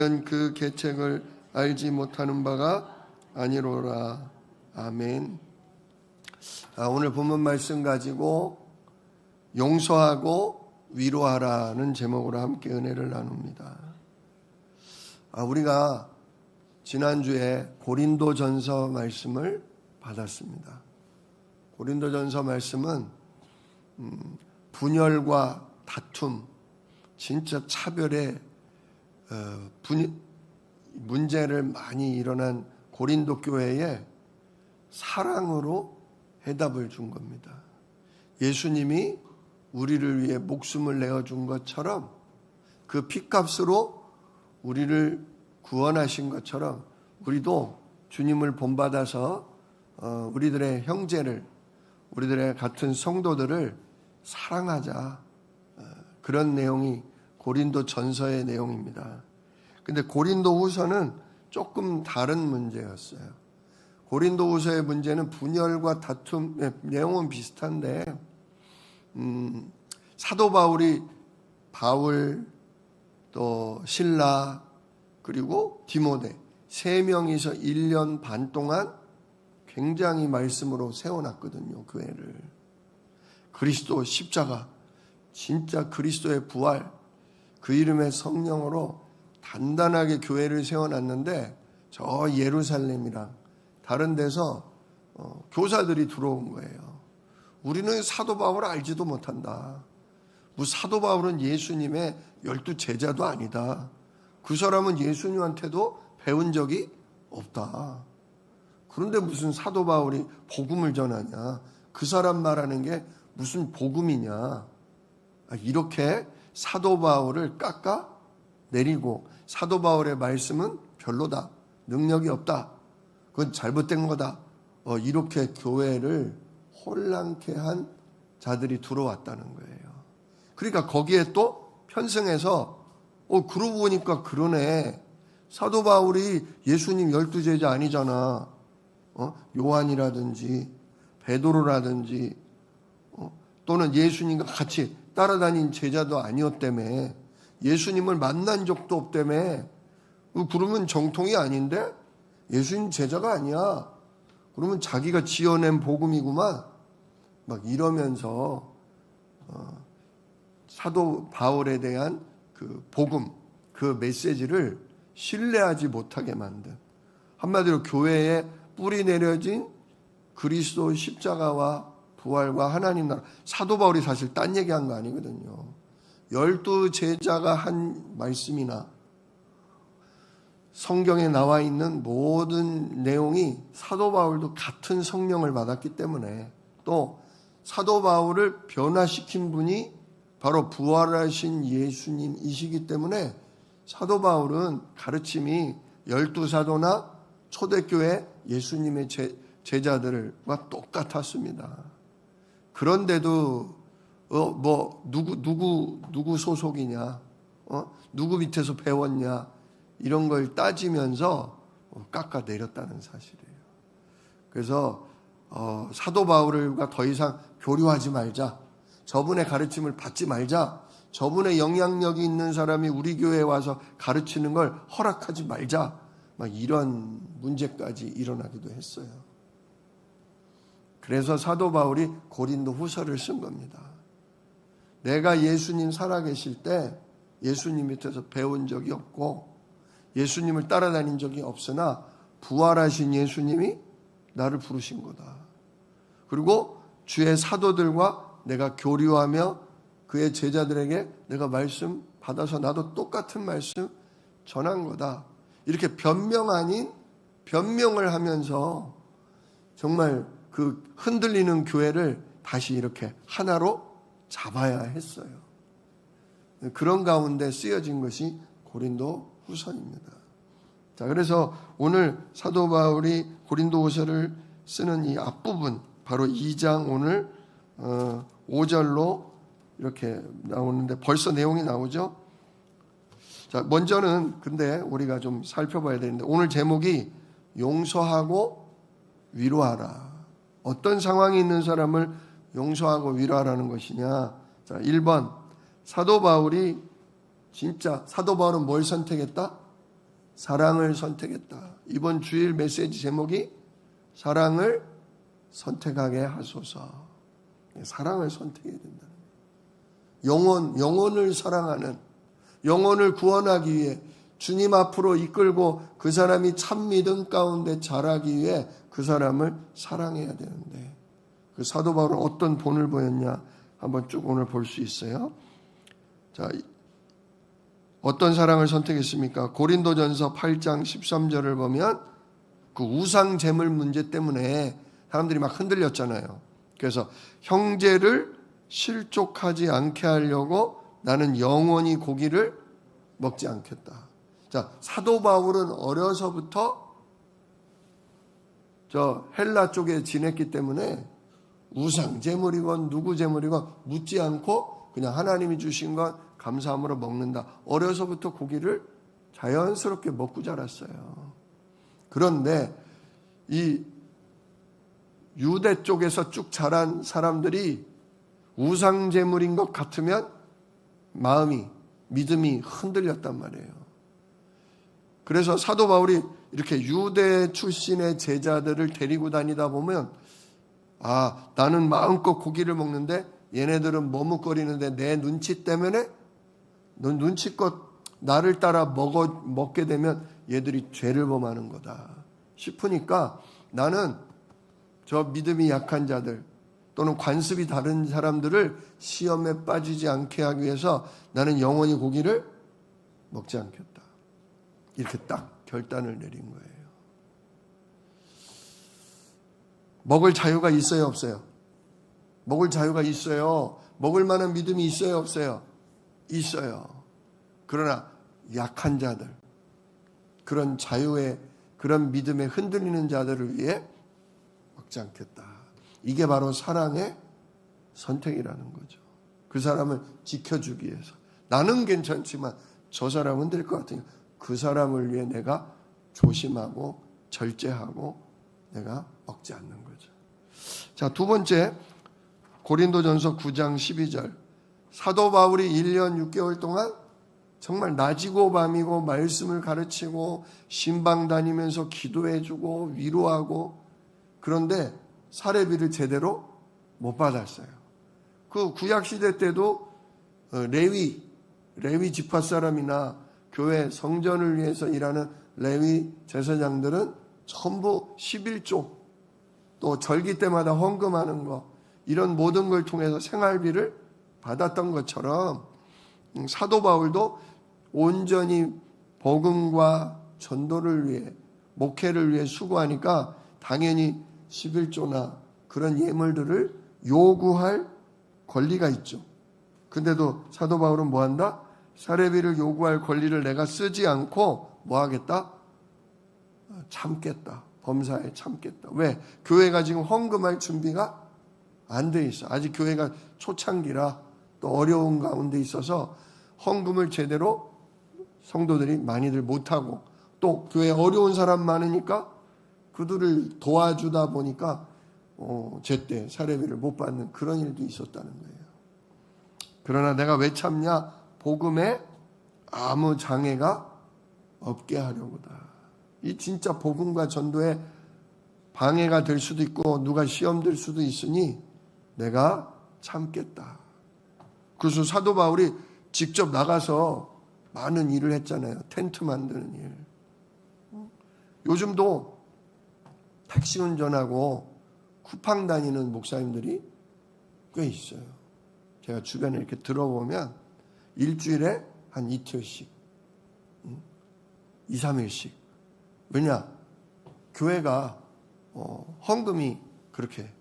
그 계책을 알지 못하는 바가 아니로라. 아멘. 오늘 본문 말씀 가지고 용서하고 위로하라는 제목으로 함께 은혜를 나눕니다. 우리가 지난주에 고린도전서 말씀을 받았습니다. 고린도전서 말씀은 분열과 다툼, 진짜 차별의 문제를 많이 일어난 고린도 교회에 사랑으로 해답을 준 겁니다. 예수님이 우리를 위해 목숨을 내어준 것처럼 그 핏값으로 우리를 구원하신 것처럼 우리도 주님을 본받아서 우리들의 형제를, 우리들의 같은 성도들을 사랑하자. 그런 내용이 고린도 전서의 내용입니다. 근데 고린도 후서는 조금 다른 문제였어요. 고린도 후서의 문제는 분열과 다툼, 내용은 비슷한데 사도 바울 또 실라 그리고 디모데 세 명이서 1년 반 동안 굉장히 말씀으로 세워놨거든요. 교회를. 그리스도 십자가, 진짜 그리스도의 부활, 그 이름의 성령으로 단단하게 교회를 세워놨는데 저 예루살렘이랑 다른 데서 교사들이 들어온 거예요. 우리는 사도 바울을 알지도 못한다. 사도 바울은 예수님의 12 제자도 아니다. 그 사람은 예수님한테도 배운 적이 없다. 그런데 무슨 사도 바울이 복음을 전하냐. 그 사람 말하는 게 무슨 복음이냐. 이렇게 사도 바울을 깎아내리고 사도 바울의 말씀은 별로다. 능력이 없다. 그건 잘못된 거다. 이렇게 교회를 혼란케 한 자들이 들어왔다는 거예요. 그러니까 거기에 또 편승해서 그러고 보니까 그러네. 사도 바울이 예수님 12 제자 아니잖아. 요한이라든지 베드로라든지 또는 예수님과 같이 따라다닌 제자도 아니었다며. 예수님을 만난 적도 없다며. 그러면 정통이 아닌데 예수님 제자가 아니야. 그러면 자기가 지어낸 복음이구만. 막 이러면서 사도 바울에 대한 그 복음, 그 메시지를 신뢰하지 못하게 만든, 한마디로 교회에 뿌리 내려진 그리스도 십자가와 부활과 하나님 나라. 사도 바울이 사실 딴 얘기한 거 아니거든요. 12 제자가 한 말씀이나 성경에 나와 있는 모든 내용이 사도 바울도 같은 성령을 받았기 때문에, 또 사도 바울을 변화시킨 분이 바로 부활하신 예수님이시기 때문에 사도 바울은 가르침이 12 사도나 초대교회 예수님의 제자들과 똑같았습니다. 그런데도 누구 소속이냐, 누구 밑에서 배웠냐, 이런 걸 따지면서 깎아내렸다는 사실이에요. 그래서 사도 바울과 더 이상 교류하지 말자, 저분의 가르침을 받지 말자, 저분의 영향력이 있는 사람이 우리 교회에 와서 가르치는 걸 허락하지 말자, 막 이런 문제까지 일어나기도 했어요. 그래서 사도 바울이 고린도 후서를 쓴 겁니다. 내가 예수님 살아계실 때 예수님 밑에서 배운 적이 없고 예수님을 따라다닌 적이 없으나 부활하신 예수님이 나를 부르신 거다. 그리고 주의 사도들과 내가 교류하며 그의 제자들에게 내가 말씀 받아서 나도 똑같은 말씀 전한 거다. 이렇게 변명 아닌 변명을 하면서 정말 그 흔들리는 교회를 다시 이렇게 하나로 잡아야 했어요. 그런 가운데 쓰여진 것이 고린도 후서입니다. 자, 그래서 오늘 사도 바울이 고린도 후서를 쓰는 이 앞부분, 바로 2장 오늘 5절로 이렇게 나오는데 벌써 내용이 나오죠. 자, 먼저는 근데 우리가 좀 살펴봐야 되는데, 오늘 제목이 용서하고 위로하라. 어떤 상황이 있는 사람을 용서하고 위로하라는 것이냐. 자, 1번, 사도 바울은 뭘 선택했다? 사랑을 선택했다. 이번 주일 메시지 제목이 사랑을 선택하게 하소서. 사랑을 선택해야 된다. 영혼을 사랑하는, 영혼을 구원하기 위해 주님 앞으로 이끌고 그 사람이 참 믿음 가운데 자라기 위해 그 사람을 사랑해야 되는데, 그 사도 바울은 어떤 본을 보였냐 한번 쭉 오늘 볼 수 있어요. 자, 어떤 사랑을 선택했습니까? 고린도전서 8장 13절을 보면 그 우상 제물 문제 때문에 사람들이 막 흔들렸잖아요. 그래서 형제를 실족하지 않게 하려고 나는 영원히 고기를 먹지 않겠다. 자, 사도 바울은 어려서부터 저 헬라 쪽에 지냈기 때문에 우상 제물이건 누구 제물이건 묻지 않고 그냥 하나님이 주신 건 감사함으로 먹는다. 어려서부터 고기를 자연스럽게 먹고 자랐어요. 그런데 이 유대 쪽에서 쭉 자란 사람들이 우상 제물인 것 같으면 마음이, 믿음이 흔들렸단 말이에요. 그래서 사도 바울이 이렇게 유대 출신의 제자들을 데리고 다니다 보면, 아, 나는 마음껏 고기를 먹는데 얘네들은 머뭇거리는데 내 눈치 때문에, 넌 눈치껏 나를 따라 먹게 되면 얘들이 죄를 범하는 거다 싶으니까 나는 저 믿음이 약한 자들 또는 관습이 다른 사람들을 시험에 빠지지 않게 하기 위해서 나는 영원히 고기를 먹지 않겠다. 이렇게 딱 결단을 내린 거예요. 먹을 자유가 있어요, 없어요? 먹을 자유가 있어요. 먹을 만한 믿음이 있어요, 없어요? 있어요. 그러나 약한 자들, 그런 자유의, 그런 믿음에 흔들리는 자들을 위해 먹지 않겠다. 이게 바로 사랑의 선택이라는 거죠. 그 사람을 지켜주기 위해서. 나는 괜찮지만 저 사람은 될 것 같으니까 그 사람을 위해 내가 조심하고 절제하고 내가 먹지 않는 거죠. 자, 두 번째, 고린도전서 9장 12절. 사도 바울이 1년 6개월 동안 정말 낮이고 밤이고 말씀을 가르치고 신방 다니면서 기도해주고 위로하고, 그런데 사례비를 제대로 못 받았어요. 그 구약시대 때도 레위 지파 사람이나 교회 성전을 위해서 일하는 레위 제사장들은 전부 11조, 또 절기 때마다 헌금하는 거, 이런 모든 걸 통해서 생활비를 받았던 것처럼 사도 바울도 온전히 복음과 전도를 위해, 목회를 위해 수고하니까 당연히 11조나 그런 예물들을 요구할 권리가 있죠. 근데도 사도 바울은 뭐 한다? 사례비를 요구할 권리를 내가 쓰지 않고 뭐 하겠다? 참겠다. 범사에 참겠다. 왜? 교회가 지금 헌금할 준비가 안 돼 있어. 아직 교회가 초창기라 또 어려운 가운데 있어서 헌금을 제대로 성도들이 많이들 못하고, 또 교회에 어려운 사람 많으니까 그들을 도와주다 보니까 제때 사례비를 못 받는 그런 일도 있었다는 거예요. 그러나 내가 왜 참냐? 복음에 아무 장애가 없게 하려고다. 이 진짜 복음과 전도에 방해가 될 수도 있고 누가 시험 들 수도 있으니 내가 참겠다. 그래서 사도 바울이 직접 나가서 많은 일을 했잖아요. 텐트 만드는 일. 요즘도 택시 운전하고 쿠팡 다니는 목사님들이 꽤 있어요. 제가 주변에 이렇게 들어보면 일주일에 한 이틀씩, 2, 3일씩. 왜냐? 교회가 헌금이 그렇게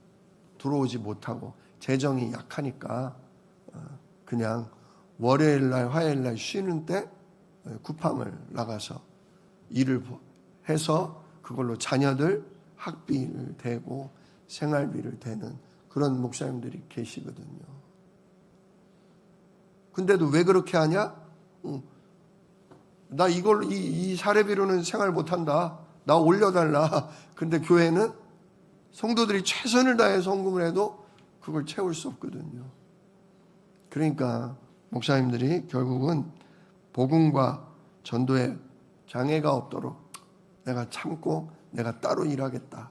들어오지 못하고 재정이 약하니까 그냥 월요일날, 화요일날 쉬는 때 쿠팡을 나가서 일을 해서 그걸로 자녀들 학비를 대고 생활비를 대는 그런 목사님들이 계시거든요. 근데도 왜 그렇게 하냐? 나 이 사례비로는 생활 못한다. 나 올려달라. 근데 교회는 성도들이 최선을 다해서 헌금을 해도 그걸 채울 수 없거든요. 그러니까 목사님들이 결국은 복음과 전도에 장애가 없도록 내가 참고 내가 따로 일하겠다.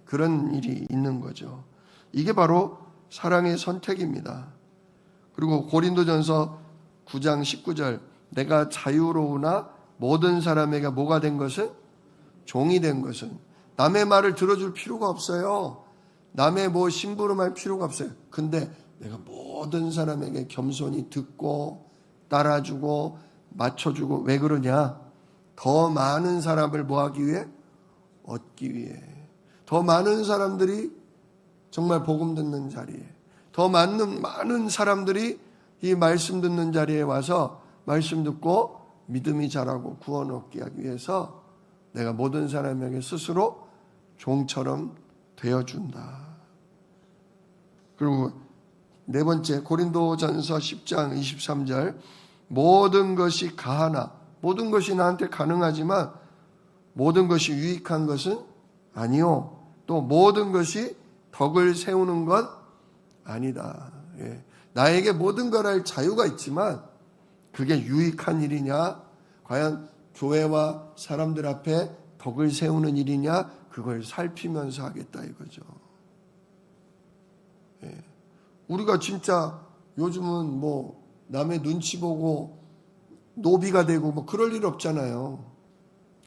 그런 일이 있는 거죠. 이게 바로 사랑의 선택입니다. 그리고 고린도전서 9장 19절 내가 자유로우나 모든 사람에게 뭐가 된 것은? 종이 된 것은. 남의 말을 들어줄 필요가 없어요. 남의 뭐 심부름할 필요가 없어요. 근데 내가 모든 사람에게 겸손히 듣고 따라주고 맞춰주고. 왜 그러냐? 더 많은 사람을 뭐 하기 위해? 얻기 위해. 더 많은 사람들이 정말 복음 듣는 자리에, 더 많은 사람들이 이 말씀 듣는 자리에 와서 말씀 듣고 믿음이 자라고 구원 얻게 하기 위해서 내가 모든 사람에게 스스로 종처럼 되어준다. 그리고 네 번째, 고린도전서 10장 23절 모든 것이 가하나, 모든 것이 나한테 가능하지만 모든 것이 유익한 것은 아니요. 또 모든 것이 덕을 세우는 건 아니다. 나에게 모든 걸 할 자유가 있지만 그게 유익한 일이냐, 과연 교회와 사람들 앞에 덕을 세우는 일이냐, 그걸 살피면서 하겠다 이거죠. 우리가 진짜 요즘은 뭐 남의 눈치 보고 노비가 되고 뭐 그럴 일 없잖아요.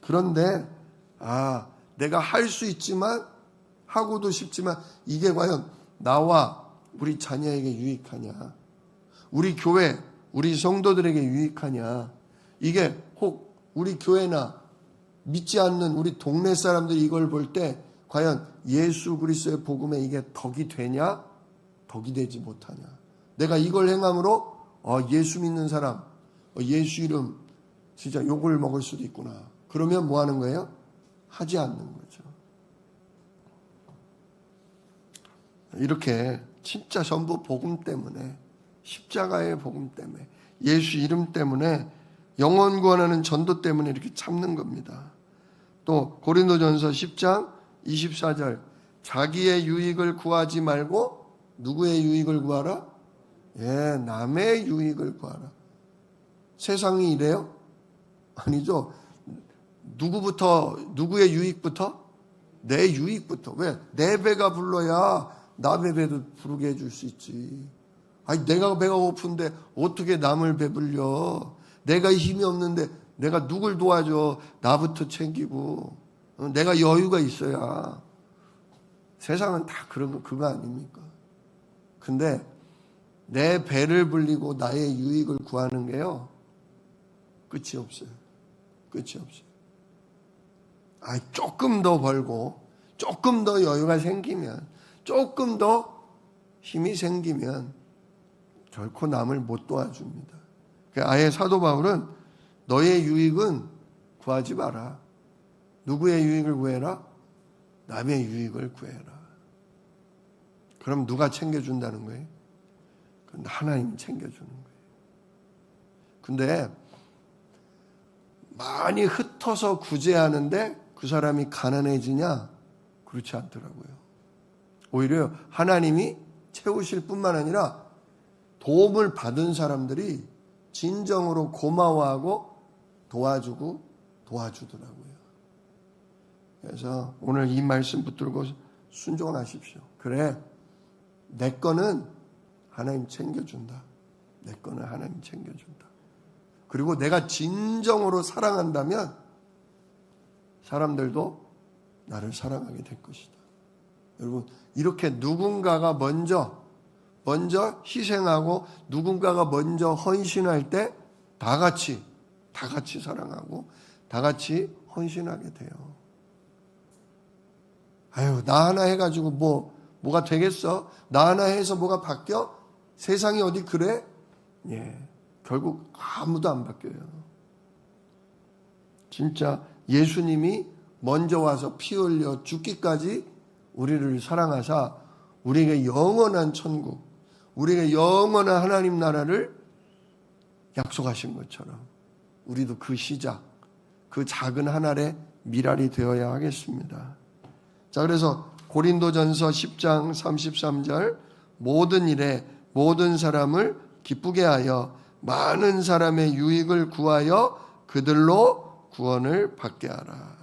그런데 내가 할 수 있지만, 하고도 싶지만 이게 과연 나와 우리 자녀에게 유익하냐, 우리 교회, 우리 성도들에게 유익하냐, 이게 혹 우리 교회나 믿지 않는 우리 동네 사람들이 이걸 볼 때 과연 예수 그리스도의 복음에 이게 덕이 되냐, 덕이 되지 못하냐. 내가 이걸 행함으로 예수 믿는 사람, 예수 이름 진짜 욕을 먹을 수도 있구나. 그러면 뭐 하는 거예요? 하지 않는 거죠. 이렇게 진짜 전부 복음 때문에, 십자가의 복음 때문에, 예수 이름 때문에, 영혼 구원하는 전도 때문에 이렇게 참는 겁니다. 또 고린도전서 10장 24절 자기의 유익을 구하지 말고 누구의 유익을 구하라? 남의 유익을 구하라. 세상이 이래요? 아니죠. 누구의 유익부터? 내 유익부터. 왜? 내 배가 불러야 남의 배도 부르게 해줄 수 있지. 내가 배가 고픈데 어떻게 남을 배불려? 내가 힘이 없는데 내가 누굴 도와줘? 나부터 챙기고. 내가 여유가 있어야. 세상은 다 그거 아닙니까? 근데 내 배를 불리고 나의 유익을 구하는 게요, 끝이 없어요. 끝이 없어요. 조금 더 벌고, 조금 더 여유가 생기면, 조금 더 힘이 생기면 결코 남을 못 도와줍니다. 아예 사도 바울은 너의 유익은 구하지 마라. 누구의 유익을 구해라? 남의 유익을 구해라. 그럼 누가 챙겨준다는 거예요? 하나님이 챙겨주는 거예요. 근데 많이 흩어서 구제하는데 그 사람이 가난해지냐? 그렇지 않더라고요. 오히려 하나님이 채우실 뿐만 아니라 도움을 받은 사람들이 진정으로 고마워하고 도와주더라고요. 그래서 오늘 이 말씀 붙들고 순종하십시오. 그래, 내 거는 하나님 챙겨준다. 내 거는 하나님 챙겨준다. 그리고 내가 진정으로 사랑한다면 사람들도 나를 사랑하게 될 것이다. 여러분, 이렇게 누군가가 먼저 희생하고 누군가가 먼저 헌신할 때 다 같이 사랑하고 다 같이 헌신하게 돼요. 나 하나 해가지고 뭐가 되겠어? 나 하나 해서 뭐가 바뀌어? 세상이 어디 그래? 결국 아무도 안 바뀌어요. 진짜 예수님이 먼저 와서 피 흘려 죽기까지 우리를 사랑하사 우리에게 영원한 천국, 우리에게 영원한 하나님 나라를 약속하신 것처럼 우리도 그 시작, 그 작은 한 알의 미랄이 되어야 하겠습니다. 자, 그래서 고린도전서 10장 33절 모든 일에 모든 사람을 기쁘게 하여 많은 사람의 유익을 구하여 그들로 구원을 받게 하라.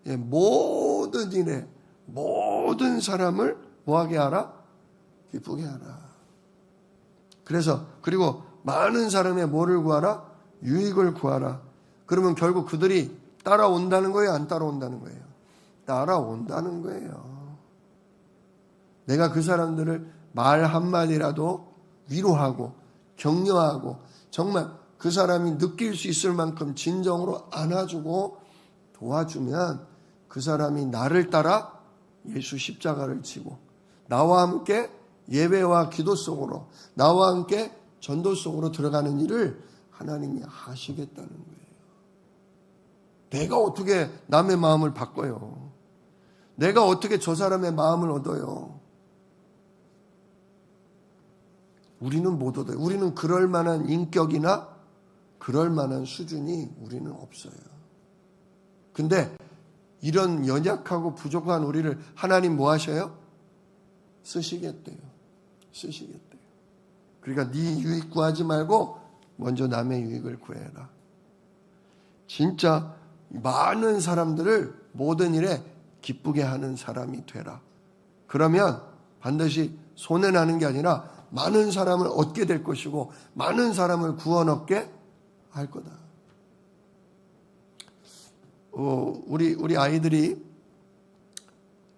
예, 모든 일에 모든 사람을 뭐하게 하라? 기쁘게 하라. 그리고 많은 사람의 뭐를 구하라? 유익을 구하라. 그러면 결국 그들이 따라온다는 거예요? 안 따라온다는 거예요? 따라온다는 거예요. 내가 그 사람들을 말 한마디라도 위로하고 격려하고 정말 그 사람이 느낄 수 있을 만큼 진정으로 안아주고 도와주면 그 사람이 나를 따라 예수 십자가를 지고 나와 함께 예배와 기도 속으로 나와 함께 전도 속으로 들어가는 일을 하나님이 하시겠다는 거예요. 내가 어떻게 남의 마음을 바꿔요? 내가 어떻게 저 사람의 마음을 얻어요? 우리는 못 얻어요. 우리는 그럴 만한 인격이나 그럴 만한 수준이 우리는 없어요. 근데 이런 연약하고 부족한 우리를 하나님 뭐 하셔요? 쓰시겠대요. 쓰시겠대요. 그러니까 네 유익 구하지 말고 먼저 남의 유익을 구해라. 진짜 많은 사람들을 모든 일에 기쁘게 하는 사람이 되라. 그러면 반드시 손해나는 게 아니라 많은 사람을 얻게 될 것이고 많은 사람을 구원 얻게 할 거다. 우리 아이들이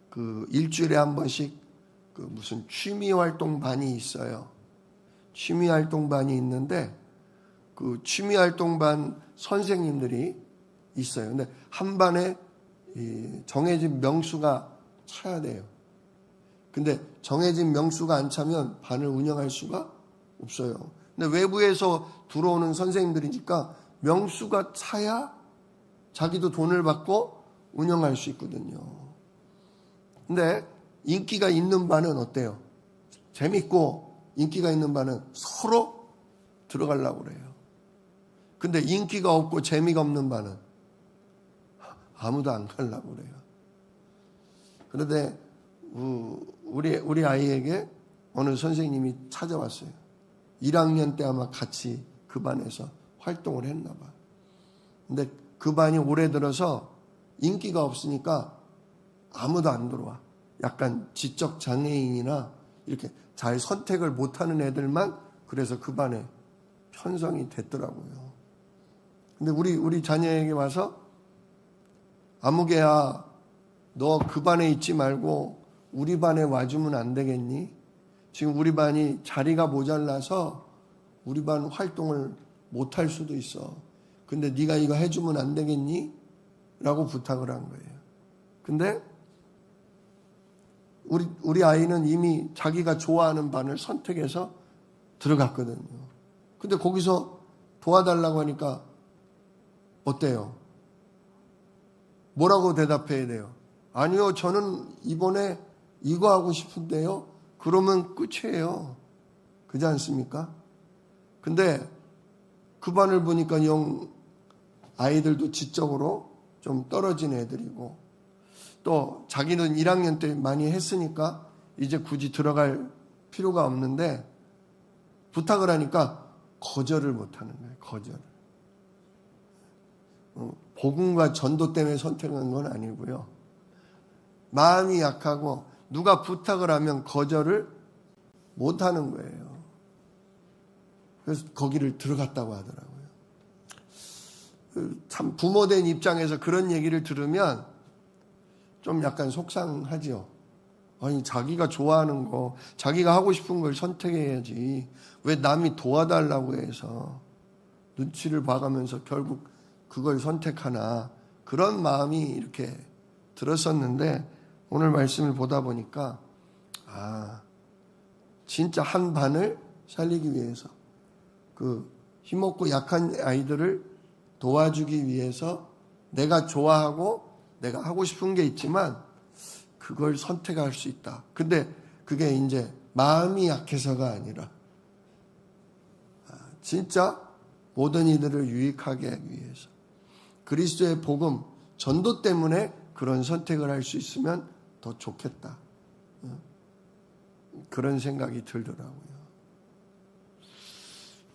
그 일주일에 한 번씩 그 무슨 취미 활동반이 있어요. 취미 활동반이 있는데 그 취미 활동반 선생님들이 있어요. 근데 한 반에 정해진 명수가 차야 돼요. 근데 정해진 명수가 안 차면 반을 운영할 수가 없어요. 근데 외부에서 들어오는 선생님들이니까 명수가 차야 자기도 돈을 받고 운영할 수 있거든요. 근데 인기가 있는 반은 어때요? 재밌고 인기가 있는 반은 서로 들어가려고 그래요. 근데 인기가 없고 재미가 없는 반은 아무도 안 가려고 그래요. 그런데 우리 아이에게 어느 선생님이 찾아왔어요. 1학년 때 아마 같이 그 반에서 활동을 했나 봐. 근데 그 반이 올해 들어서 인기가 없으니까 아무도 안 들어와. 약간 지적 장애인이나 이렇게 잘 선택을 못하는 애들만 그래서 그 반에 편성이 됐더라고요. 근데 우리 자녀에게 와서 아무개야 너 그 반에 있지 말고 우리 반에 와주면 안 되겠니? 지금 우리 반이 자리가 모자라서 우리 반 활동을 못할 수도 있어. 근데 네가 이거 해주면 안 되겠니? 라고 부탁을 한 거예요. 근데 우리 아이는 이미 자기가 좋아하는 반을 선택해서 들어갔거든요. 근데 거기서 도와달라고 하니까 어때요? 뭐라고 대답해야 돼요? 아니요, 저는 이번에 이거 하고 싶은데요. 그러면 끝이에요. 그렇지 않습니까? 근데 그 반을 보니까 영 아이들도 지적으로 좀 떨어진 애들이고 또 자기는 1학년 때 많이 했으니까 이제 굳이 들어갈 필요가 없는데 부탁을 하니까 거절을 못하는 거예요. 거절을. 복음과 전도 때문에 선택한 건 아니고요. 마음이 약하고 누가 부탁을 하면 거절을 못하는 거예요. 그래서 거기를 들어갔다고 하더라고요. 참 부모된 입장에서 그런 얘기를 들으면 좀 약간 속상하지요. 아니 자기가 좋아하는 거, 자기가 하고 싶은 걸 선택해야지. 왜 남이 도와달라고 해서 눈치를 봐가면서 결국 그걸 선택하나 그런 마음이 이렇게 들었었는데 오늘 말씀을 보다 보니까 진짜 한 반을 살리기 위해서 그 힘없고 약한 아이들을 도와주기 위해서 내가 좋아하고 내가 하고 싶은 게 있지만 그걸 선택할 수 있다. 근데 그게 이제 마음이 약해서가 아니라 진짜 모든 이들을 유익하게 하기 위해서 그리스도의 복음, 전도 때문에 그런 선택을 할 수 있으면 더 좋겠다. 그런 생각이 들더라고요.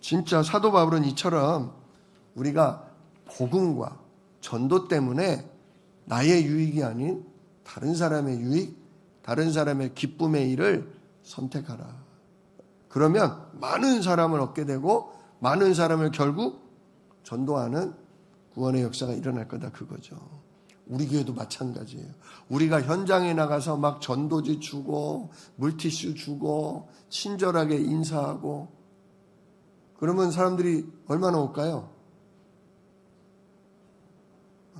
진짜 사도 바울은 이처럼 우리가 복음과 전도 때문에 나의 유익이 아닌 다른 사람의 유익, 다른 사람의 기쁨의 일을 선택하라. 그러면 많은 사람을 얻게 되고 많은 사람을 결국 전도하는 구원의 역사가 일어날 거다, 그거죠. 우리 교회도 마찬가지예요. 우리가 현장에 나가서 막 전도지 주고 물티슈 주고 친절하게 인사하고 그러면 사람들이 얼마나 올까요?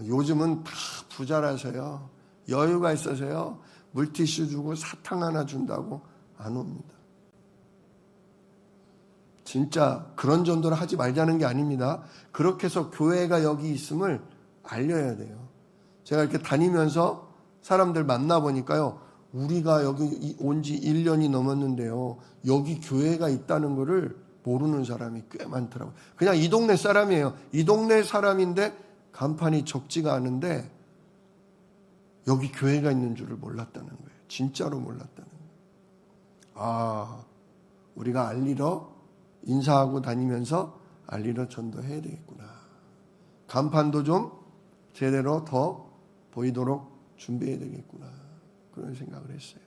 요즘은 다 부자라서요, 여유가 있어서요, 물티슈 주고 사탕 하나 준다고 안 옵니다. 진짜 그런 전도를 하지 말자는 게 아닙니다. 그렇게 해서 교회가 여기 있음을 알려야 돼요. 제가 이렇게 다니면서 사람들 만나보니까요, 우리가 여기 온 지 1년이 넘었는데요, 여기 교회가 있다는 거를 모르는 사람이 꽤 많더라고요. 그냥 이 동네 사람이에요. 이 동네 사람인데 간판이 적지가 않은데 여기 교회가 있는 줄을 몰랐다는 거예요. 진짜로 몰랐다는 거예요. 우리가 알리러 인사하고 다니면서 알리러 전도해야 되겠구나. 간판도 좀 제대로 더 보이도록 준비해야 되겠구나. 그런 생각을 했어요.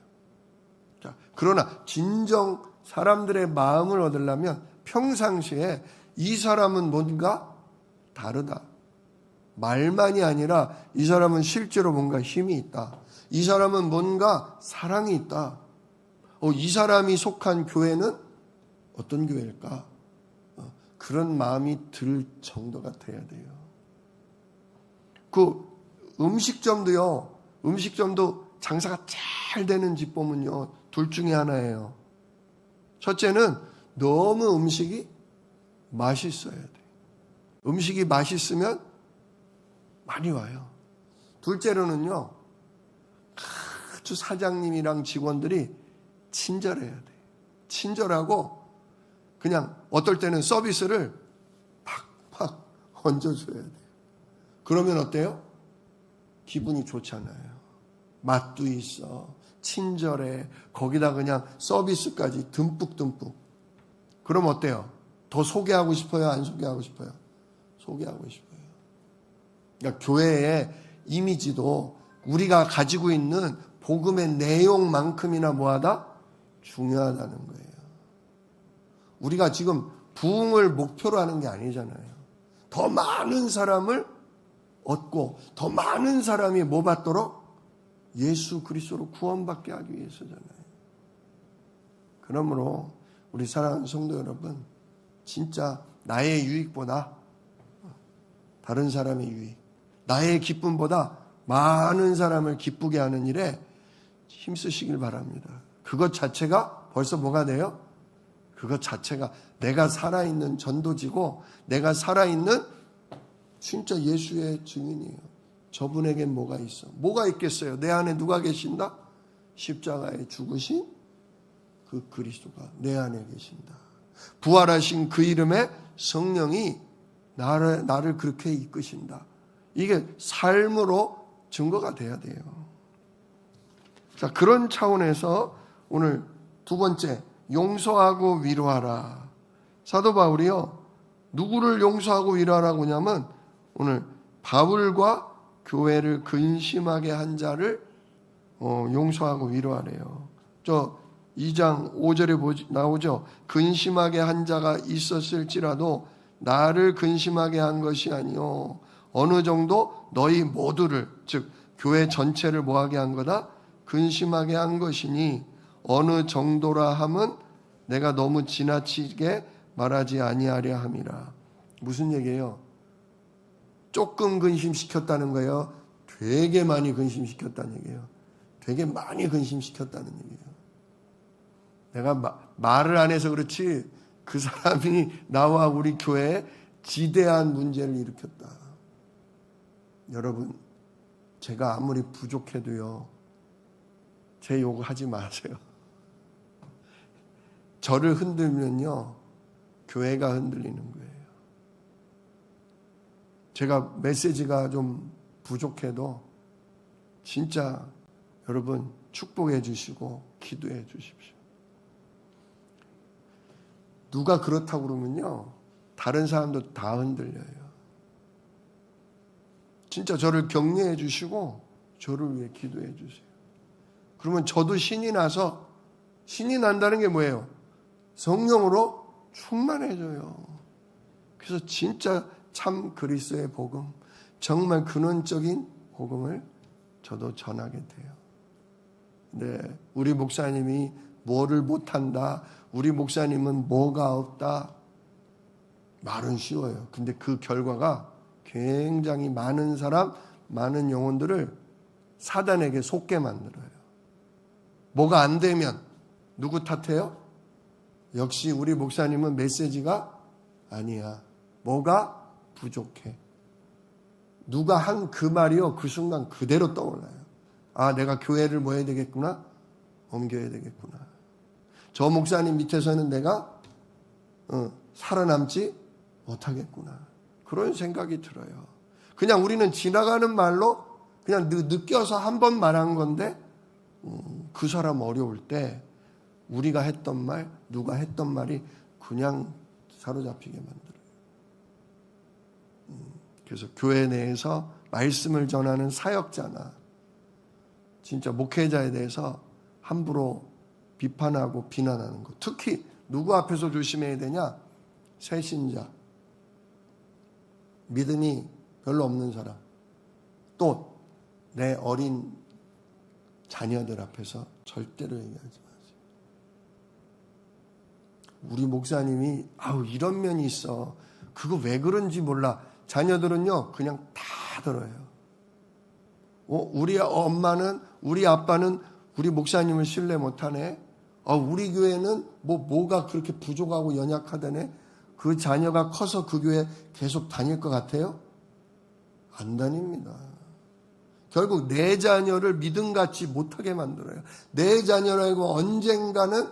자, 그러나 진정 사람들의 마음을 얻으려면 평상시에 이 사람은 뭔가 다르다. 말만이 아니라 이 사람은 실제로 뭔가 힘이 있다. 이 사람은 뭔가 사랑이 있다. 이 사람이 속한 교회는 어떤 교회일까? 그런 마음이 들 정도가 돼야 돼요. 그 음식점도 장사가 잘 되는 집 보면요, 둘 중에 하나예요. 첫째는 너무 음식이 맛있어야 돼요. 음식이 맛있으면 많이 와요. 둘째로는요, 아주 사장님이랑 직원들이 친절해야 돼요. 친절하고 그냥 어떨 때는 서비스를 팍팍 얹어줘야 돼요. 그러면 어때요? 기분이 좋잖아요. 맛도 있어, 친절해, 거기다 그냥 서비스까지 듬뿍듬뿍. 그럼 어때요? 더 소개하고 싶어요? 안 소개하고 싶어요? 소개하고 싶어요. 그러니까 교회의 이미지도 우리가 가지고 있는 복음의 내용만큼이나 뭐하다? 중요하다는 거예요. 우리가 지금 부흥을 목표로 하는 게 아니잖아요. 더 많은 사람을 얻고 더 많은 사람이 뭐 받도록? 예수 그리스도로 구원받게 하기 위해서잖아요. 그러므로 우리 사랑하는 성도 여러분, 진짜 나의 유익보다 다른 사람의 유익, 나의 기쁨보다 많은 사람을 기쁘게 하는 일에 힘쓰시길 바랍니다. 그것 자체가 벌써 뭐가 돼요? 그것 자체가 내가 살아있는 전도지고 내가 살아있는 진짜 예수의 증인이에요. 저분에겐 뭐가 있어? 뭐가 있겠어요? 내 안에 누가 계신다? 십자가에 죽으신 그 그리스도가 내 안에 계신다. 부활하신 그 이름의 성령이 나를 그렇게 이끄신다. 이게 삶으로 증거가 돼야 돼요. 자, 그런 차원에서 오늘 두 번째, 용서하고 위로하라. 사도 바울이요, 누구를 용서하고 위로하라고 하냐면 오늘 바울과 교회를 근심하게 한 자를 용서하고 위로하래요. 저 2장 5절에 나오죠. 근심하게 한 자가 있었을지라도 나를 근심하게 한 것이 아니요 어느 정도 너희 모두를, 즉 교회 전체를 뭐하게 한 거다? 근심하게 한 것이니 어느 정도라 함은 내가 너무 지나치게 말하지 아니하려 함이라. 무슨 얘기예요? 조금 근심시켰다는 거예요? 되게 많이 근심시켰다는 얘기예요? 되게 많이 근심시켰다는 얘기예요. 내가 말을 안 해서 그렇지 그 사람이 나와 우리 교회에 지대한 문제를 일으켰다. 여러분, 제가 아무리 부족해도요, 제 욕을 하지 마세요. 저를 흔들면요, 교회가 흔들리는 거예요. 제가 메시지가 좀 부족해도 진짜 여러분 축복해 주시고 기도해 주십시오. 누가 그렇다고 그러면요, 다른 사람도 다 흔들려요. 진짜 저를 격려해 주시고 저를 위해 기도해 주세요. 그러면 저도 신이 나서, 신이 난다는 게 뭐예요? 성령으로 충만해져요. 그래서 진짜 참 그리스도의 복음, 정말 근원적인 복음을 저도 전하게 돼요. 네, 우리 목사님이 뭐를 못한다, 우리 목사님은 뭐가 없다, 말은 쉬워요. 근데 그 결과가 굉장히 많은 사람, 많은 영혼들을 사단에게 속게 만들어요. 뭐가 안 되면 누구 탓해요? 역시 우리 목사님은 메시지가 아니야. 뭐가 부족해. 누가 한 그 말이요, 그 순간 그대로 떠올라요. 아, 내가 교회를 뭐 해야 되겠구나? 옮겨야 되겠구나. 저 목사님 밑에서는 내가 살아남지 못하겠구나. 그런 생각이 들어요. 그냥 우리는 지나가는 말로 그냥 느껴서 한 번 말한 건데, 그 사람 어려울 때 우리가 했던 말, 누가 했던 말이 그냥 사로잡히게 만들어요. 그래서 교회 내에서 말씀을 전하는 사역자나 진짜 목회자에 대해서 함부로 비판하고 비난하는 것, 특히 누구 앞에서 조심해야 되냐? 새신자, 믿음이 별로 없는 사람, 또 내 어린 자녀들 앞에서 절대로 얘기하지 마세요. 우리 목사님이 이런 면이 있어, 그거 왜 그런지 몰라. 자녀들은요 그냥 다 들어요. 우리 엄마는, 우리 아빠는 우리 목사님을 신뢰 못하네. 우리 교회는 뭐가 그렇게 부족하고 연약하다네. 그 자녀가 커서 그 교회 계속 다닐 것 같아요? 안 다닙니다. 결국 내 자녀를 믿음같이 못하게 만들어요. 내 자녀라고 언젠가는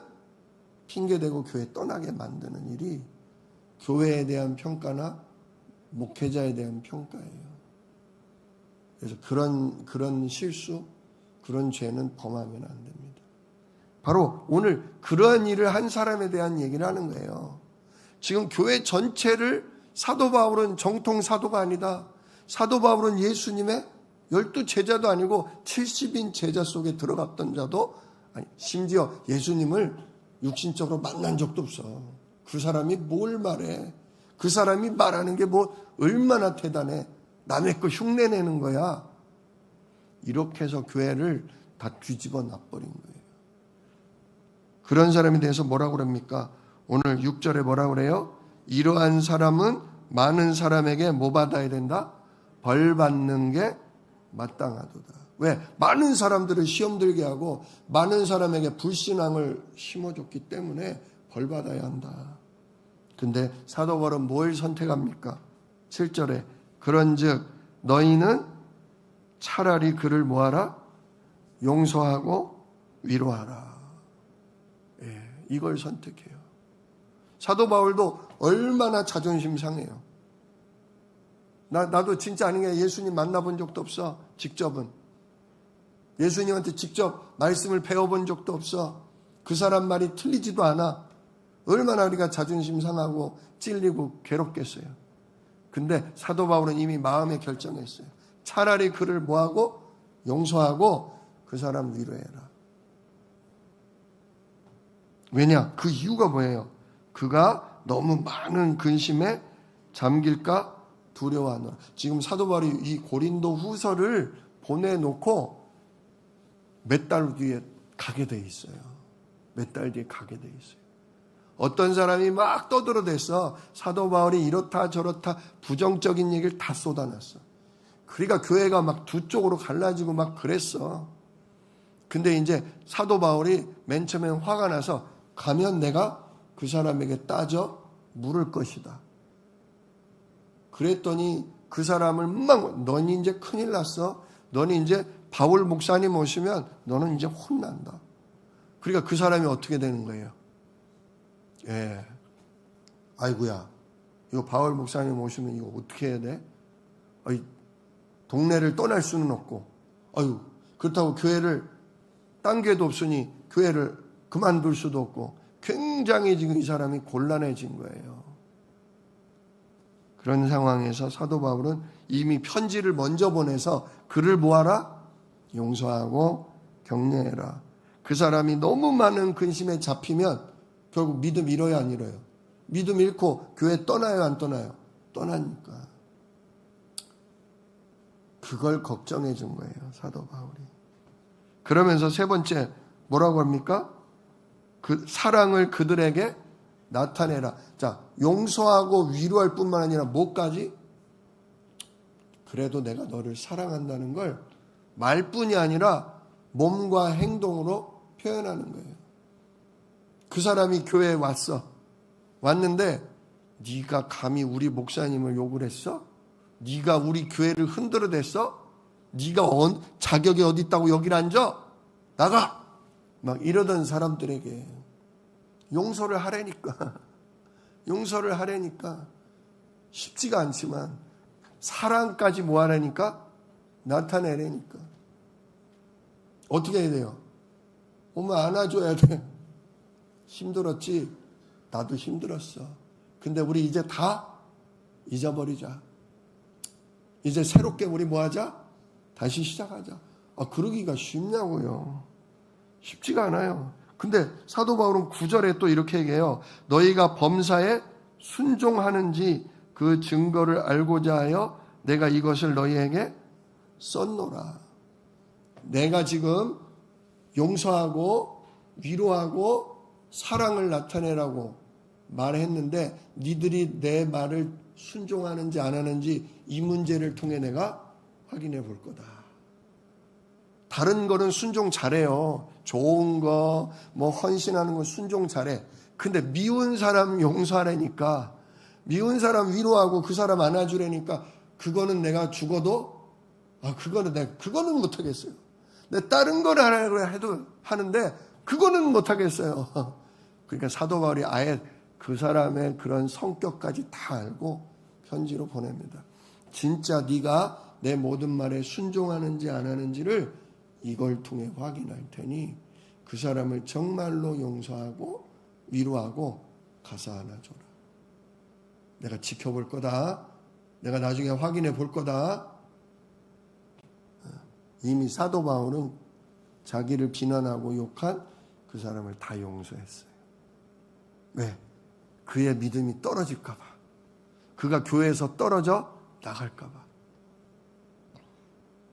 핑계대고 교회 떠나게 만드는 일이 교회에 대한 평가나 목회자에 대한 평가예요. 그래서 그런 실수, 그런 죄는 범하면 안 됩니다. 바로 오늘 그러한 일을 한 사람에 대한 얘기를 하는 거예요. 지금 교회 전체를 사도 바울은 정통 사도가 아니다. 사도 바울은 예수님의 12 제자도 아니고 70인 제자 속에 들어갔던 자도 아니, 심지어 예수님을 육신적으로 만난 적도 없어. 그 사람이 뭘 말해? 그 사람이 말하는 게 얼마나 대단해. 남의 거 흉내내는 거야. 이렇게 해서 교회를 다 뒤집어 놔버린 거예요. 그런 사람에 대해서 뭐라고 그럽니까? 오늘 6절에 뭐라고 그래요? 이러한 사람은 많은 사람에게 뭐 받아야 된다? 벌 받는 게 마땅하도다. 왜? 많은 사람들을 시험 들게 하고 많은 사람에게 불신앙을 심어줬기 때문에 벌 받아야 한다. 근데 사도 바울은 뭘 선택합니까? 7절에 그런즉 너희는 차라리 그를 뭐하라? 용서하고 위로하라. 이걸 선택해요. 사도 바울도 얼마나 자존심 상해요. 나도 진짜 아닌 게 예수님 만나본 적도 없어. 직접은. 예수님한테 직접 말씀을 배워본 적도 없어. 그 사람 말이 틀리지도 않아. 얼마나 우리가 자존심 상하고 찔리고 괴롭겠어요. 근데 사도 바울은 이미 마음에 결정했어요. 차라리 그를 뭐하고? 용서하고 그 사람 위로해라. 왜냐? 그 이유가 뭐예요? 그가 너무 많은 근심에 잠길까 두려워하노라. 지금 사도 바울이 이 고린도 후서를 보내놓고 몇 달 뒤에 가게 돼 있어요. 몇 달 뒤에 가게 돼 있어요. 어떤 사람이 막 떠들어댔어. 사도 바울이 이렇다 저렇다 부정적인 얘기를 다 쏟아놨어. 그러니까 교회가 막 두 쪽으로 갈라지고 막 그랬어. 근데 이제 사도 바울이 맨 처음엔 화가 나서 가면 내가 그 사람에게 따져 물을 것이다. 그랬더니 그 사람을 너는 이제 큰일 났어. 너는 이제 바울 목사님 오시면 너는 이제 혼난다. 그러니까 그 사람이 어떻게 되는 거예요? 아이고야, 이거 바울 목사님 오시면 이거 어떻게 해야 돼? 동네를 떠날 수는 없고, 그렇다고 교회를 딴 교회도 없으니 교회를 그만둘 수도 없고, 굉장히 지금 이 사람이 곤란해진 거예요. 그런 상황에서 사도 바울은 이미 편지를 먼저 보내서 그를 뭐하라? 용서하고 격려해라. 그 사람이 너무 많은 근심에 잡히면 결국 믿음 잃어요, 안 잃어요? 믿음 잃고 교회 떠나요, 안 떠나요? 떠나니까. 그걸 걱정해 준 거예요, 사도 바울이. 그러면서 세 번째 뭐라고 합니까? 그 사랑을 그들에게 나타내라. 자, 용서하고 위로할 뿐만 아니라 뭐까지? 그래도 내가 너를 사랑한다는 걸 말뿐이 아니라 몸과 행동으로 표현하는 거예요. 그 사람이 교회에 왔는데 네가 감히 우리 목사님을 욕을 했어? 네가 우리 교회를 흔들어댔어? 네가 자격이 어디 있다고 여기 앉아? 나가! 막 이러던 사람들에게 용서를 하라니까 용서를 하라니까 쉽지가 않지만 사랑까지 뭐 하라니까? 나타내라니까. 어떻게 해야 돼요? 오면 안아줘야 돼. 힘들었지? 나도 힘들었어. 근데 우리 이제 다 잊어버리자. 이제 새롭게 우리 뭐 하자? 다시 시작하자. 그러기가 쉽냐고요. 쉽지가 않아요. 근데 사도 바울은 9절에 또 이렇게 얘기해요. 너희가 범사에 순종하는지 그 증거를 알고자 하여 내가 이것을 너희에게 썼노라. 내가 지금 용서하고 위로하고 사랑을 나타내라고 말했는데 니들이 내 말을 순종하는지 안 하는지 이 문제를 통해 내가 확인해 볼 거다. 다른 거는 순종 잘해요. 좋은 거, 뭐 헌신하는 거 순종 잘해. 근데 미운 사람 용서하라니까, 미운 사람 위로하고 그 사람 안아주라니까 그거는 내가 죽어도 그거는 못하겠어요. 내 다른 걸 하라고 해도 하는데 그거는 못하겠어요. 그러니까 사도 바울이 아예 그 사람의 그런 성격까지 다 알고 편지로 보냅니다. 진짜 네가 내 모든 말에 순종하는지 안 하는지를 이걸 통해 확인할 테니 그 사람을 정말로 용서하고 위로하고 가서 안아줘라. 내가 지켜볼 거다. 내가 나중에 확인해 볼 거다. 이미 사도 바울은 자기를 비난하고 욕한 그 사람을 다 용서했어요. 왜? 그의 믿음이 떨어질까 봐. 그가 교회에서 떨어져 나갈까 봐.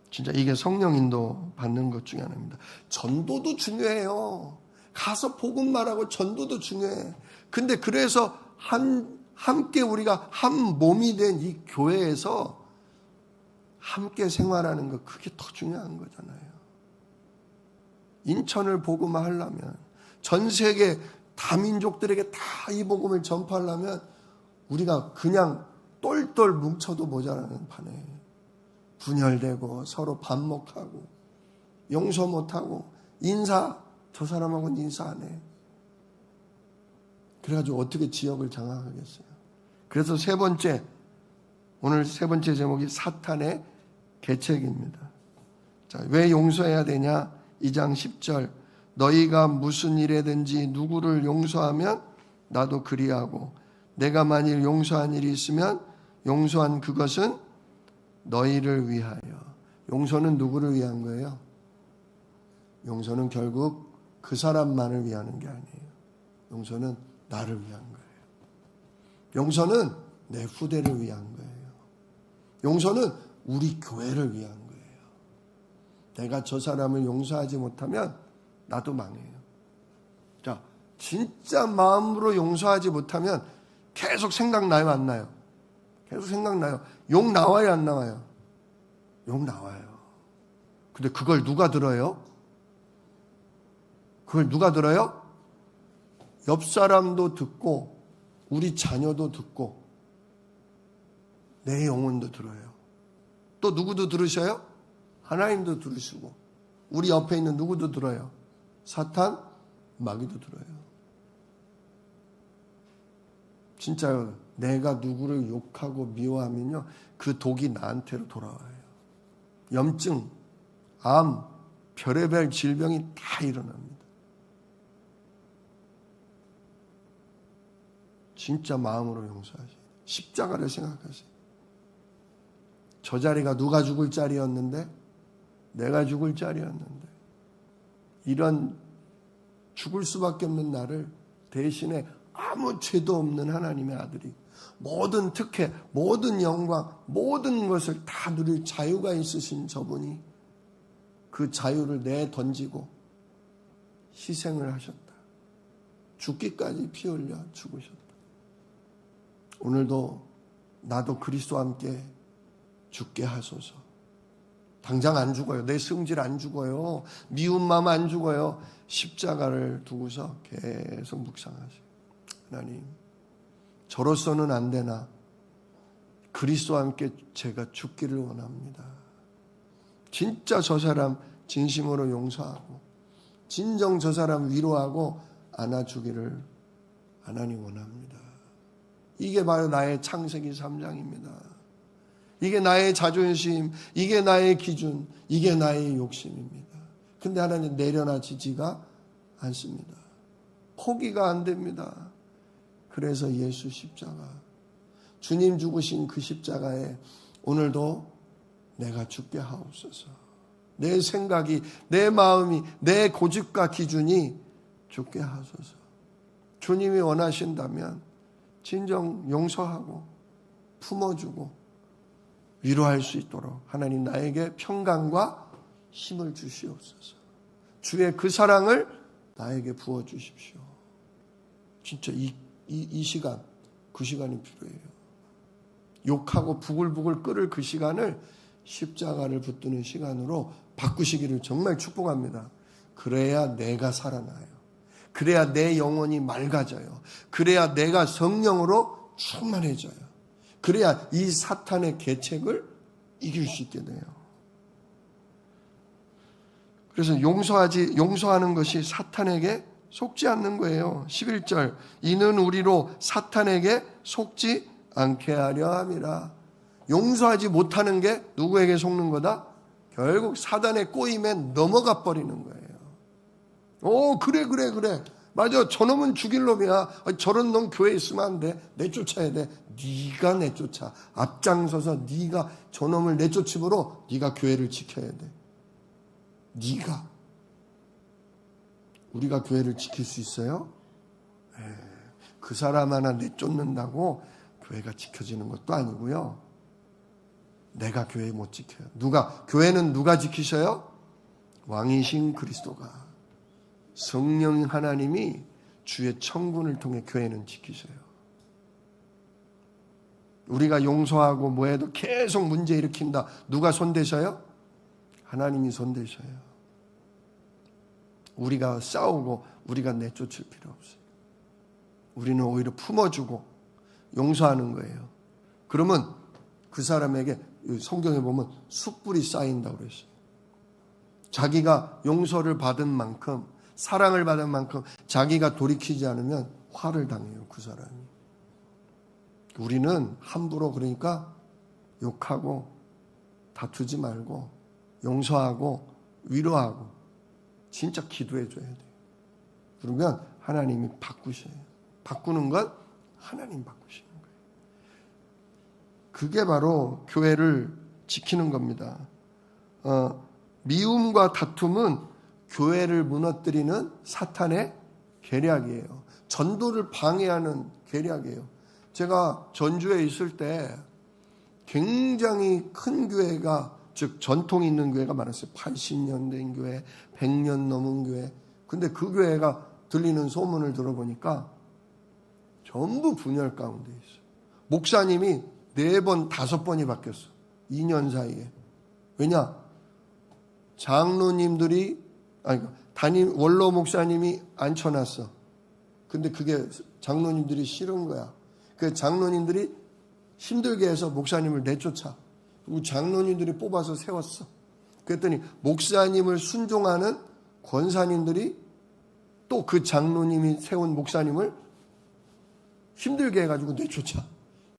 진짜 이게 성령 인도 받는 것 중에 하나입니다. 전도도 중요해요. 가서 복음 말하고 전도도 중요해. 근데 그래서 함께 우리가 한 몸이 된 이 교회에서 함께 생활하는 거 그게 더 중요한 거잖아요. 인천을 복음화하려면 전 세계 다민족들에게 다 이 복음을 전파하려면 우리가 그냥 똘똘 뭉쳐도 모자라는 판에 분열되고 서로 반목하고 용서 못하고 저 사람하고는 인사 안 해. 그래가지고 어떻게 지역을 장악하겠어요. 그래서 오늘 세 번째 제목이 사탄의 계책입니다. 자, 왜 용서해야 되냐? 2장 10절 너희가 무슨 일에든지 누구를 용서하면 나도 그리하고 내가 만일 용서한 일이 있으면 용서한 그것은 너희를 위하여. 용서는 누구를 위한 거예요? 용서는 결국 그 사람만을 위하는 게 아니에요. 용서는 나를 위한 거예요. 용서는 내 후대를 위한 거예요. 용서는 우리 교회를 위한 거예요. 내가 저 사람을 용서하지 못하면 나도 망해요. 자, 진짜 마음으로 용서하지 못하면 계속 생각나요, 안 나요? 계속 생각나요. 욕 나와요, 안 나와요? 욕 나와요. 근데 그걸 누가 들어요? 그걸 누가 들어요? 옆 사람도 듣고 우리 자녀도 듣고 내 영혼도 들어요. 또 누구도 들으셔요? 하나님도 들으시고 우리 옆에 있는 누구도 들어요. 사탄, 마귀도 들어요. 진짜요. 내가 누구를 욕하고 미워하면요 그 독이 나한테로 돌아와요. 염증, 암, 별의별 질병이 다 일어납니다. 진짜 마음으로 용서하셔야 돼요. 십자가를 생각하세요. 저 자리가 누가 죽을 자리였는데, 내가 죽을 자리였는데, 이런 죽을 수밖에 없는 나를 대신에 아무 죄도 없는 하나님의 아들이 모든 특혜, 모든 영광, 모든 것을 다 누릴 자유가 있으신 저분이 그 자유를 내던지고 희생을 하셨다. 죽기까지 피 흘려 죽으셨다. 오늘도 나도 그리스도와 함께 죽게 하소서. 당장 안 죽어요. 내 성질 안 죽어요. 미운 마음 안 죽어요. 십자가를 두고서 계속 묵상하세요. 하나님, 저로서는 안 되나 그리스도와 함께 제가 죽기를 원합니다. 진짜 저 사람 진심으로 용서하고 진정 저 사람 위로하고 안아주기를 하나님 원합니다. 이게 바로 나의 창세기 3장입니다. 이게 나의 자존심, 이게 나의 기준, 이게 나의 욕심입니다. 근데 하나님 내려놔지지가 않습니다. 포기가 안 됩니다. 그래서 예수 십자가, 주님 죽으신 그 십자가에 오늘도 내가 죽게 하옵소서. 내 생각이, 내 마음이, 내 고집과 기준이 죽게 하소서. 주님이 원하신다면 진정 용서하고 품어주고 위로할 수 있도록 하나님 나에게 평강과 힘을 주시옵소서. 주의 그 사랑을 나에게 부어주십시오. 진짜 이 시간, 그 시간이 필요해요. 욕하고 부글부글 끓을 그 시간을 십자가를 붙드는 시간으로 바꾸시기를 정말 축복합니다. 그래야 내가 살아나요. 그래야 내 영혼이 맑아져요. 그래야 내가 성령으로 충만해져요. 그래야 이 사탄의 계책을 이길 수 있게 돼요. 그래서 용서하는 것이 사탄에게 속지 않는 거예요. 11절, 이는 우리로 사탄에게 속지 않게 하려 함이라. 용서하지 못하는 게 누구에게 속는 거다? 결국 사단의 꼬임에 넘어가 버리는 거예요. 오, 그래. 맞아, 저놈은 죽일 놈이야. 저런 놈 교회에 있으면 안 돼. 내쫓아야 돼. 네가 내쫓아. 앞장서서 네가 저놈을 내쫓음으로 네가 교회를 지켜야 돼. 네가. 우리가 교회를 지킬 수 있어요? 그 사람 하나 내쫓는다고 교회가 지켜지는 것도 아니고요. 내가 교회 못 지켜요. 교회는 누가 지키셔요? 왕이신 그리스도가, 성령 하나님이 주의 청군을 통해 교회는 지키셔요. 우리가 용서하고 뭐해도 계속 문제 일으킨다. 누가 손대셔요? 하나님이 손대셔요. 우리가 싸우고 우리가 내쫓을 필요 없어요. 우리는 오히려 품어주고 용서하는 거예요. 그러면 그 사람에게 성경에 보면 숯불이 쌓인다고 그랬어요. 자기가 용서를 받은 만큼, 사랑을 받은 만큼 자기가 돌이키지 않으면 화를 당해요, 그 사람이. 우리는 함부로 그러니까 욕하고 다투지 말고 용서하고 위로하고 진짜 기도해 줘야 돼요. 그러면 하나님이 바꾸셔요. 바꾸는 건 하나님 바꾸시는 거예요. 그게 바로 교회를 지키는 겁니다. 미움과 다툼은 교회를 무너뜨리는 사탄의 계략이에요. 전도를 방해하는 계략이에요. 제가 전주에 있을 때 굉장히 큰 교회가, 즉 전통이 있는 교회가 많았어요. 80년 된 교회, 100년 넘은 교회. 근데 그 교회가 들리는 소문을 들어보니까 전부 분열 가운데 있어요. 목사님이 4번, 5번이 바뀌었어. 2년 사이에. 왜냐? 담임 원로 목사님이 앉혀놨어. 근데 그게 장로님들이 싫은 거야. 그 장로님들이 힘들게 해서 목사님을 내쫓아. 그리고 장로님들이 뽑아서 세웠어. 그랬더니 목사님을 순종하는 권사님들이 또 그 장로님이 세운 목사님을 힘들게 해가지고 내쫓아.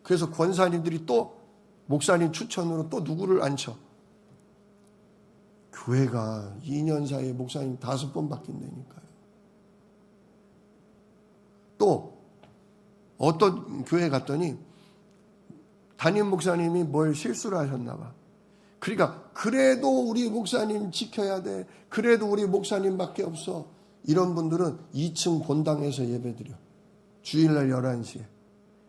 그래서 권사님들이 또 목사님 추천으로 또 누구를 앉혀. 교회가 2년 사이에 목사님 5번 바뀐다니까요. 또 어떤 교회 갔더니 담임 목사님이 뭘 실수를 하셨나 봐. 그러니까 그래도 우리 목사님 지켜야 돼. 그래도 우리 목사님밖에 없어. 이런 분들은 2층 본당에서 예배드려. 주일날 11시에.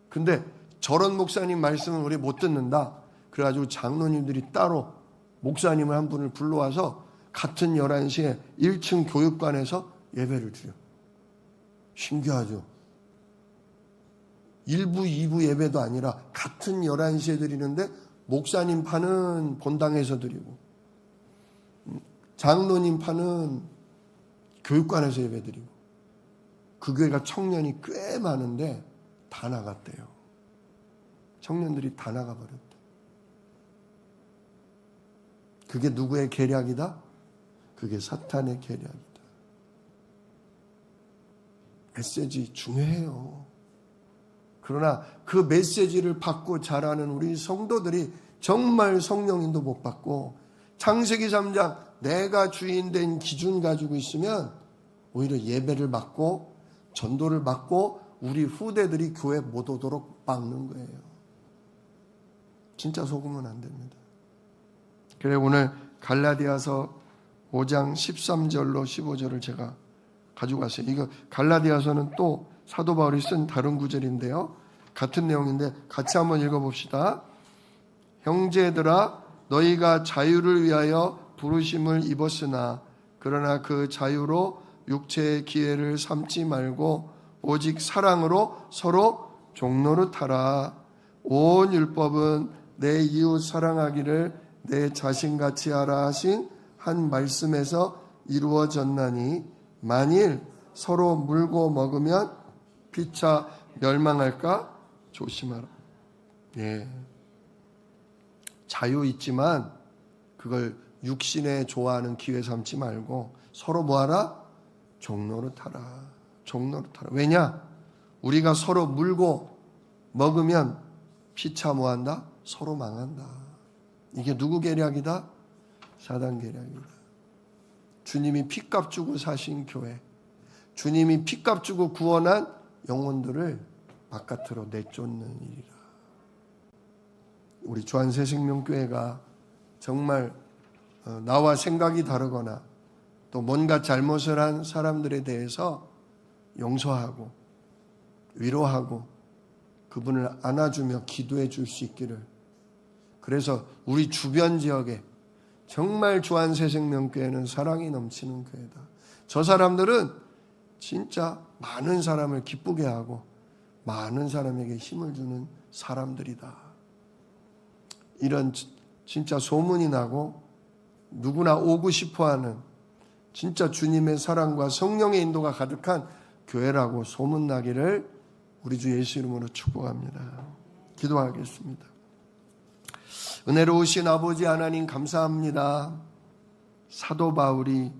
근데 저런 목사님 말씀은 우리 못 듣는다. 그래가지고 장로님들이 따로 목사님을 한 분을 불러와서 같은 11시에 1층 교육관에서 예배를 드려. 신기하죠? 1부, 2부 예배도 아니라 같은 11시에 드리는데 목사님 파는 본당에서 드리고 장로님 파는 교육관에서 예배 드리고 그 교회가 청년이 꽤 많은데 다 나갔대요. 청년들이 다 나가버렸대. 그게 누구의 계략이다? 그게 사탄의 계략이다. 메시지 중요해요. 그러나 그 메시지를 받고 자라는 우리 성도들이 정말 성령인도 못 받고 창세기 3장 내가 주인된 기준 가지고 있으면 오히려 예배를 막고 전도를 막고 우리 후대들이 교회 못 오도록 막는 거예요. 진짜 속으면 안 됩니다. 그래 오늘 갈라디아서 5장 13절로 15절을 제가 가지고 왔어요. 이거 갈라디아서는 또 사도 바울이 쓴 다른 구절인데요. 같은 내용인데 같이 한번 읽어봅시다. 형제들아 너희가 자유를 위하여 부르심을 입었으나 그러나 그 자유로 육체의 기회를 삼지 말고 오직 사랑으로 서로 종노릇하라. 온 율법은 내 이웃 사랑하기를 내 자신같이 하라 하신 한 말씀에서 이루어졌나니 만일 서로 물고 먹으면 피차 멸망할까 조심하라. 예. 자유 있지만 그걸 육신에 좋아하는 기회 삼지 말고 서로 뭐하라? 종노릇하라. 종노릇하라. 왜냐? 우리가 서로 물고 먹으면 피차 뭐한다? 서로 망한다. 이게 누구 계략이다? 사단 계략이다. 주님이 피값 주고 사신 교회, 주님이 피값 주고 구원한 영혼들을 바깥으로 내쫓는 일이라. 우리 주한새생명교회가 정말 나와 생각이 다르거나 또 뭔가 잘못을 한 사람들에 대해서 용서하고 위로하고 그분을 안아주며 기도해 줄 수 있기를. 그래서 우리 주변 지역에 정말 주한새생명교회는 사랑이 넘치는 교회다. 저 사람들은 진짜 많은 사람을 기쁘게 하고 많은 사람에게 힘을 주는 사람들이다. 이런 진짜 소문이 나고 누구나 오고 싶어하는 진짜 주님의 사랑과 성령의 인도가 가득한 교회라고 소문나기를 우리 주 예수 이름으로 축복합니다. 기도하겠습니다. 은혜로우신 아버지 하나님 감사합니다. 사도 바울이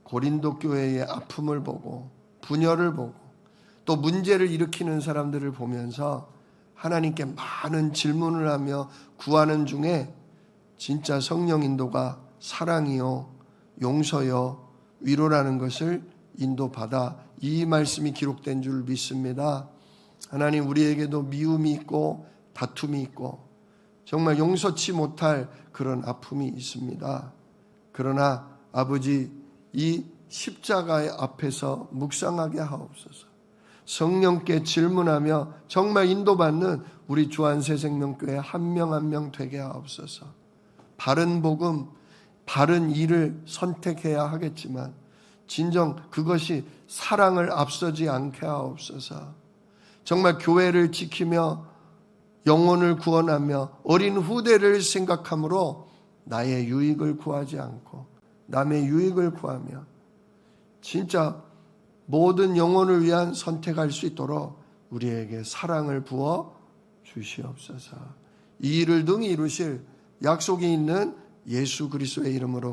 고린도 교회의 아픔을 보고 분열을 보고 또 문제를 일으키는 사람들을 보면서 하나님께 많은 질문을 하며 구하는 중에 진짜 성령 인도가 사랑이요 용서요 위로라는 것을 인도받아 이 말씀이 기록된 줄 믿습니다. 하나님 우리에게도 미움이 있고 다툼이 있고 정말 용서치 못할 그런 아픔이 있습니다. 그러나 아버지 이 십자가의 앞에서 묵상하게 하옵소서. 성령께 질문하며 정말 인도받는 우리 주한새생명교회 한 명 한 명 되게 하옵소서. 바른 복음, 바른 일을 선택해야 하겠지만 진정 그것이 사랑을 앞서지 않게 하옵소서. 정말 교회를 지키며 영혼을 구원하며 어린 후대를 생각함으로 나의 유익을 구하지 않고 남의 유익을 구하며 진짜 모든 영혼을 위한 선택할 수 있도록 우리에게 사랑을 부어 주시옵소서. 이 일을 능히 이루실 약속이 있는 예수 그리스도의 이름으로